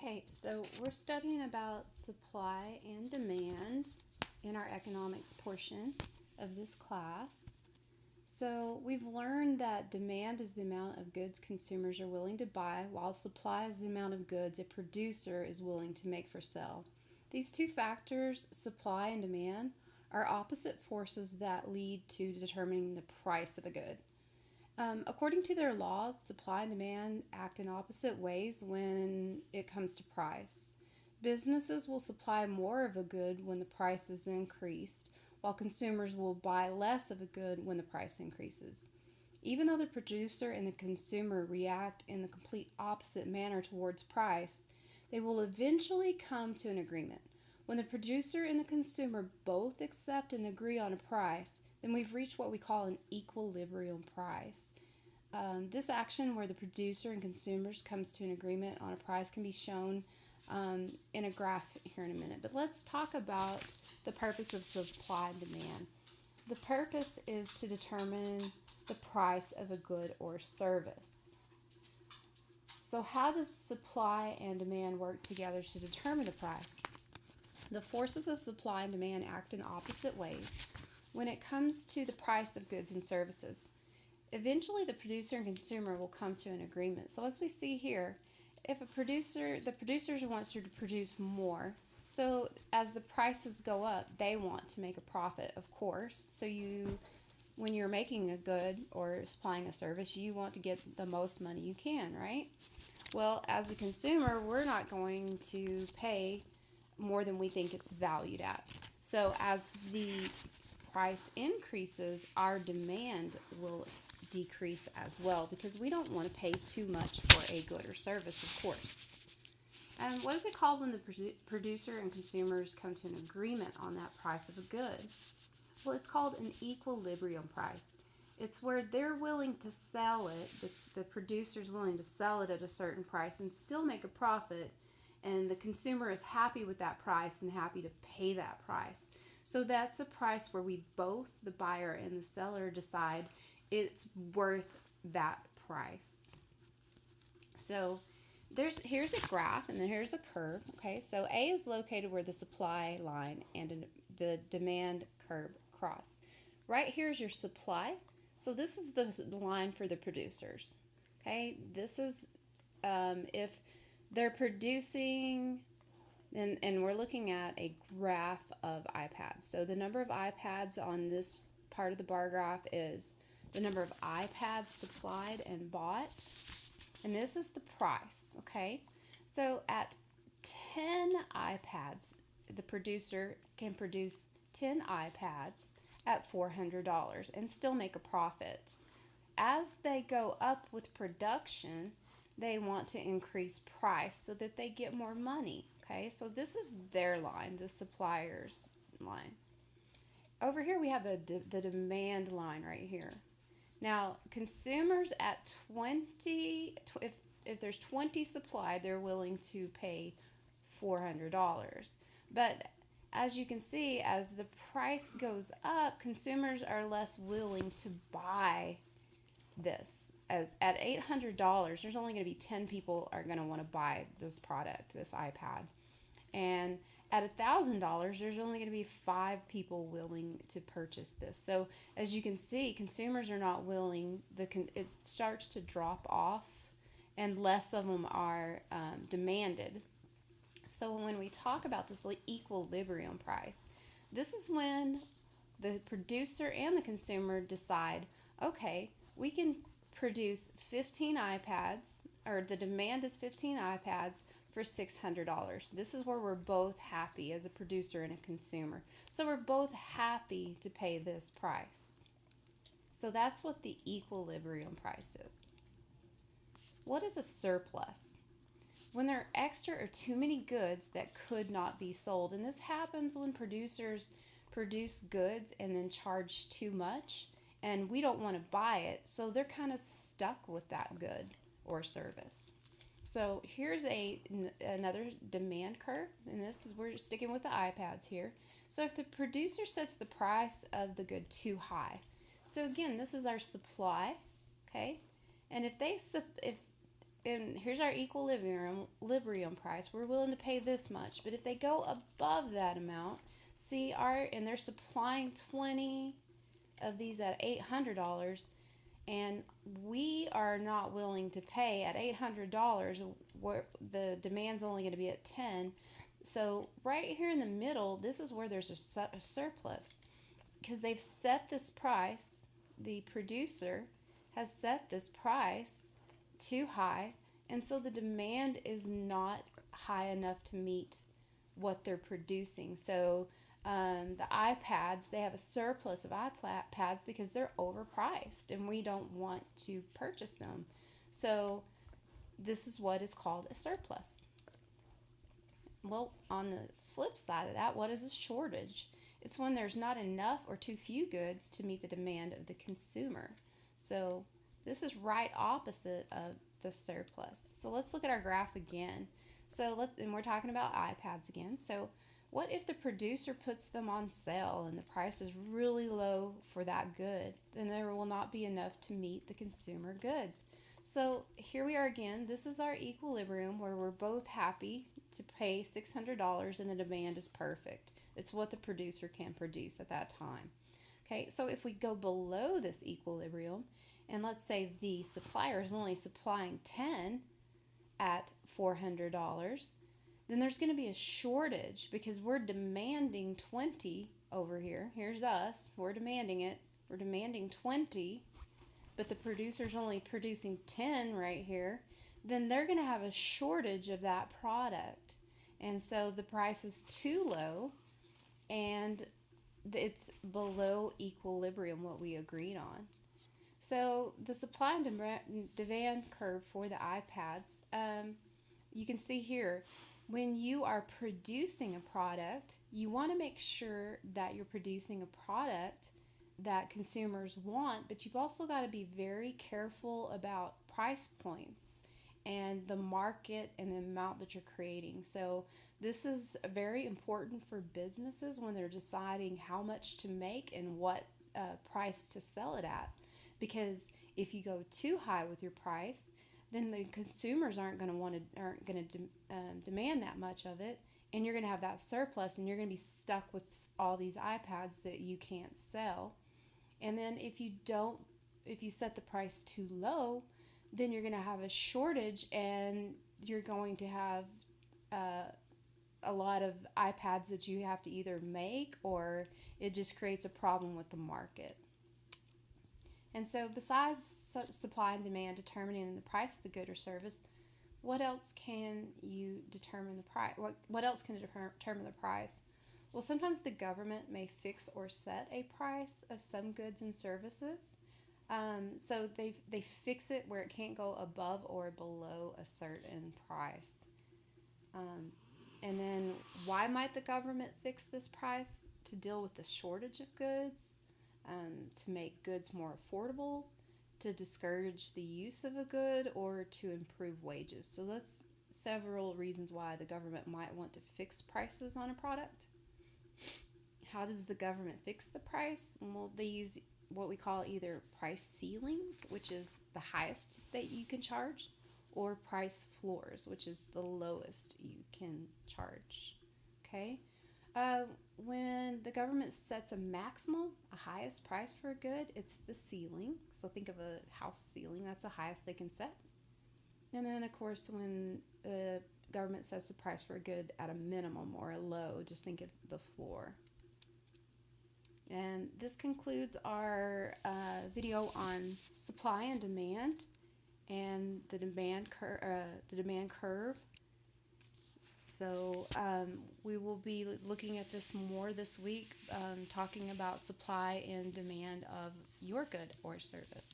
Okay, so we're studying about supply and demand in our economics portion of this class. So we've learned that demand is the amount of goods consumers are willing to buy, while supply is the amount of goods a producer is willing to make for sale. These two factors, supply and demand, are opposite forces that lead to determining the price of a good. According to their laws, supply and demand act in opposite ways when it comes to price. Businesses will supply more of a good when the price is increased, while consumers will buy less of a good when the price increases. Even though the producer and the consumer react in the complete opposite manner towards price, they will eventually come to an agreement. When the producer and the consumer both accept and agree on a price, then we've reached what we call an equilibrium price. This action where the producer and consumers comes to an agreement on a price can be shown in a graph here in a minute. But let's talk about the purpose of supply and demand. The purpose is to determine the price of a good or service. So how does supply and demand work together to determine the price? The forces of supply and demand act in opposite ways when it comes to the price of goods and services. Eventually, the producer and consumer will come to an agreement. So as we see here, if the producer wants to produce more, so as the prices go up, they want to make a profit, of course. So when you're making a good or supplying a service, you want to get the most money you can, right? Well, as a consumer, we're not going to pay more than we think it's valued at. So as the price increases, our demand will decrease as well because we don't want to pay too much for a good or service, of course. And what is it called when the producer and consumers come to an agreement on that price of a good? Well, it's called an equilibrium price. It's where they're willing to sell it, the producer's willing to sell it at a certain price and still make a profit, and the consumer is happy with that price and happy to pay that price. So that's a price where we both, the buyer and the seller, decide it's worth that price. So here's a graph and then here's a curve. Okay, so A is located where the supply line and the demand curve cross. Right here is your supply. So this is the line for the producers. Okay, this is if they're producing, and we're looking at a graph of iPads. So the number of iPads on this part of the bar graph is the number of iPads supplied and bought. And this is the price, okay? So at 10 iPads, the producer can produce 10 iPads at $400 and still make a profit. As they go up with production, they want to increase price so that they get more money, okay? So this is their line, the supplier's line. Over here we have the demand line right here. Now, consumers at 20, if there's 20 supplied, they're willing to pay $400. But as you can see, as the price goes up, consumers are less willing to buy this. At $800, there's only going to be 10 people are going to want to buy this product, this iPad. And at $1,000, there's only going to be 5 people willing to purchase this. So as you can see, consumers are not willing. It starts to drop off, and less of them are demanded. So when we talk about this equilibrium price, this is when the producer and the consumer decide, okay, we can produce 15 iPads, or the demand is 15 iPads for $600. This is where we're both happy as a producer and a consumer. So we're both happy to pay this price. So that's what the equilibrium price is. What is a surplus? When there are extra or too many goods that could not be sold. And this happens when producers produce goods and then charge too much, and we don't want to buy it, so they're kind of stuck with that good or service. So here's another demand curve, and we're sticking with the iPads here. So if the producer sets the price of the good too high, so again, this is our supply, okay? And if and here's our equilibrium price. We're willing to pay this much. But if they go above that amount, see and they're supplying 20 of these at $800, and we are not willing to pay at $800 where the demand's only going to be at 10. So right here in the middle, this is where there's a surplus, because they've set this price. The producer has set this price too high, and so the demand is not high enough to meet what they're producing. So the iPads, they have a surplus of iPads because they're overpriced and we don't want to purchase them. So this is what is called a surplus. Well, on the flip side of that, what is a shortage? It's when there's not enough or too few goods to meet the demand of the consumer. So this is right opposite of the surplus. So let's look at our graph again. And we're talking about iPads again. So what if the producer puts them on sale and the price is really low for that good? Then there will not be enough to meet the consumer goods. So here we are again. This is our equilibrium where we're both happy to pay $600 and the demand is perfect. It's what the producer can produce at that time. Okay, so if we go below this equilibrium, and let's say the supplier is only supplying 10 at $400, then there's going to be a shortage because we're demanding 20 over here. Here's us. We're demanding it. We're demanding 20, but the producer's only producing 10 right here. Then they're going to have a shortage of that product. And so the price is too low and it's below equilibrium, what we agreed on. So the supply and demand curve for the iPads, you can see here, when you are producing a product, you want to make sure that you're producing a product that consumers want, but you've also got to be very careful about price points and the market and the amount that you're creating. So this is very important for businesses when they're deciding how much to make and what price to sell it at. Because if you go too high with your price, then the consumers aren't going to demand that much of it, and you're going to have that surplus, and you're going to be stuck with all these iPads that you can't sell. And then if you set the price too low, then you're going to have a shortage, and you're going to have a lot of iPads that you have to either make, or it just creates a problem with the market. And so besides supply and demand determining the price of the good or service, what else can you determine the price? What else can determine the price? Well, sometimes the government may fix or set a price of some goods and services. So they fix it where it can't go above or below a certain price. And then why might the government fix this price? To deal with the shortage of goods, to make goods more affordable, to discourage the use of a good, or to improve wages. So that's several reasons why the government might want to fix prices on a product. How does the government fix the price? Well, they use what we call either price ceilings, which is the highest that you can charge, or price floors, which is the lowest you can charge. Okay? When the government sets a maximum, a highest price for a good, it's the ceiling. So think of a house ceiling, that's the highest they can set. And then, of course, when the government sets a price for a good at a minimum or a low, just think of the floor. And this concludes our video on supply and demand and the demand curve. So we will be looking at this more this week, talking about supply and demand of your good or service.